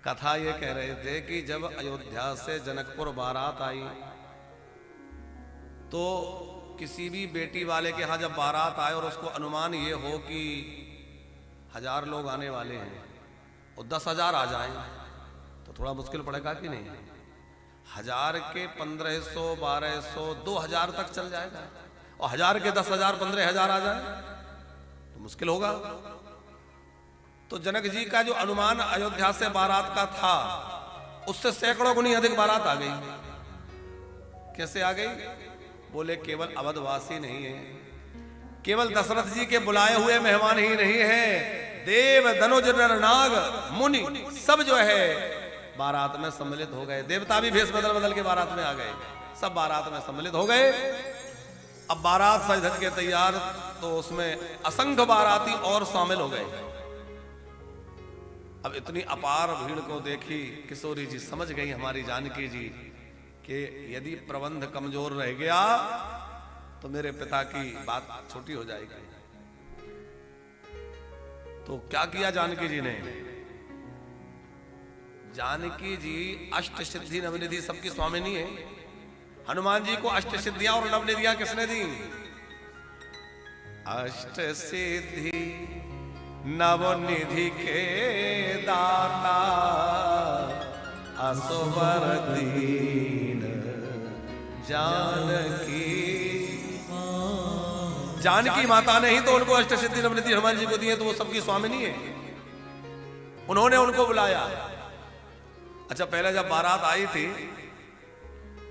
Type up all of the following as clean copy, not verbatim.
कथा ये कह रहे थे कि जब अयोध्या से जनकपुर बारात आई तो किसी भी बेटी वाले के यहाँ जब बारात आए और उसको अनुमान ये हो कि 1000 लोग आने वाले हैं और 10,000 आ जाएं तो थोड़ा मुश्किल पड़ेगा कि नहीं। 1000 के 1500, 1200, 2000 तक चल जाएगा और 1000 के 10,000, 15,000 आ जाए तो मुश्किल होगा। तो जनक जी का जो अनुमान अयोध्या से बारात का था उससे सैकड़ों गुनी अधिक बारात आ गई। कैसे आ गई? बोले केवल अवधवासी नहीं है, केवल दशरथ जी के बुलाए हुए मेहमान ही नहीं है, देव धनुज नर नाग मुनि सब जो है बारात में सम्मिलित हो गए। देवता भी भेष बदल बदल के बारात में आ गए, सब बारात में सम्मिलित हो गए। अब बारात सज धज के तैयार, तो उसमें असंख्य बाराती और शामिल हो गए। अब इतनी अपार भीड़ को देखी किशोरी जी समझ गई, हमारी जानकी जी, कि यदि प्रबंध कमजोर रह गया तो मेरे पिता की बात छोटी हो जाएगी। तो क्या किया जानकी जी ने? जानकी जी अष्ट सिद्धि नवनिधि सबकी स्वामिनी है। हनुमान जी को अष्ट सिद्धियां और नवनिधियां किसने दी? अष्ट सिद्धि नवनिधि के दाता असवर दीन जानकी। जानकी माता ने ही तो उनको अष्ट सिद्धि नवनिधि हनुमान जी को दिए, तो वो सबकी स्वामिनी है। उन्होंने उनको बुलाया। अच्छा, पहले जब बारात आई थी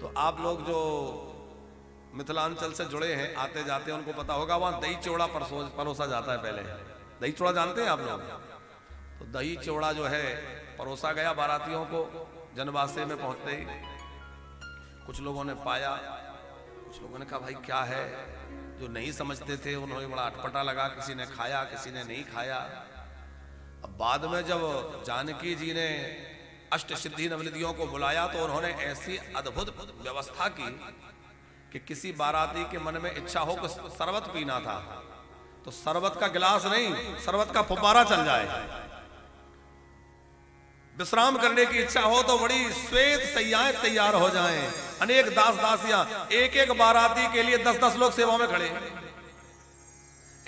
तो आप लोग जो मिथिलांचल से जुड़े हैं, आते जाते उनको पता होगा, वहां दही चौड़ा परोसा जाता है। पहले दही चौड़ा जानते हैं आप लोग? तो दही चौड़ा जो है परोसा गया बारातियों को। जनवासे में पहुंचते ही कुछ लोगों ने पाया, कुछ लोगों ने कहा भाई क्या है। जो नहीं समझते थे उन्होंने बड़ा अटपटा लगा, किसी ने खाया किसी ने नहीं खाया। अब बाद में जब जानकी जी ने अष्ट सिद्धि नवनिधियों को बुलाया तो उन्होंने ऐसी अद्भुत व्यवस्था की कि किसी बाराती के मन में इच्छा हो कि शरबत पीना था तो शरबत का गिलास नहीं, शरबत का फुब्बारा चल जाए। विश्राम करने की इच्छा हो तो बड़ी श्वेत सैयाएं तैयार हो जाएं। अनेक दास दासियां एक एक बाराती के लिए 10-10 लोग सेवा में खड़े।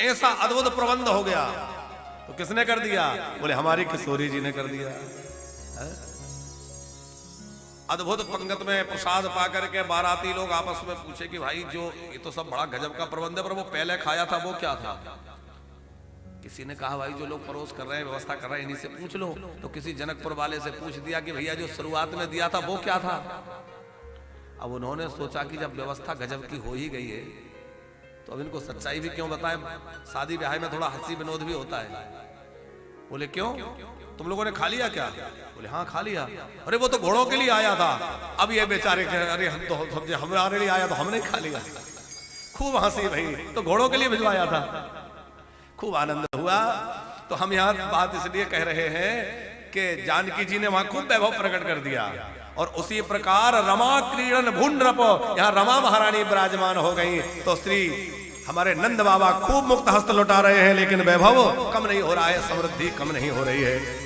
ऐसा अद्भुत प्रबंध हो गया। तो किसने कर दिया? बोले हमारी किशोरी जी ने कर दिया। अद्भुत पंगत में प्रसाद पा करके बाराती लोग आपस में पूछे कि भाई जो ये तो सब बड़ा गजब का प्रबंध है, पर वो पहले खाया था वो क्या था? किसी ने कहा भाई जो लोग परोस कर रहे हैं, व्यवस्था कर रहे हैं, इन्हीं से पूछ लो। तो किसी जनकपुर वाले से पूछ दिया कि भैया जो शुरुआत में दिया था वो क्या था? अब उन्होंने सोचा कि जब व्यवस्था गजब की हो ही गई है तो अब इनको सच्चाई भी क्यों बताएं, शादी ब्याह में थोड़ा हंसी विनोद भी होता है। बोले क्यों, तुम लोगों ने खा लिया क्या? बोले हाँ खा लिया। अरे वो तो घोड़ों के लिए आया था। अब ये बेचारे अरे हम तो समझे हमारे लिए आया तो हमने खा लिया। खूब हंसी भाई, तो घोड़ों के लिए भिजवाया था। खूब आनंद हुआ। तो हम यहाँ बात इसलिए कह रहे हैं कि जानकी जी ने वहां खूब वैभव प्रकट कर दिया। और उसी प्रकार रमा क्रीड़न भून रप, यहाँ रमा महारानी विराजमान हो गई। तो श्री हमारे नंद बाबा खूब मुक्त हस्त लौटा रहे हैं, लेकिन वैभव कम नहीं हो रहा है, समृद्धि कम नहीं हो रही है।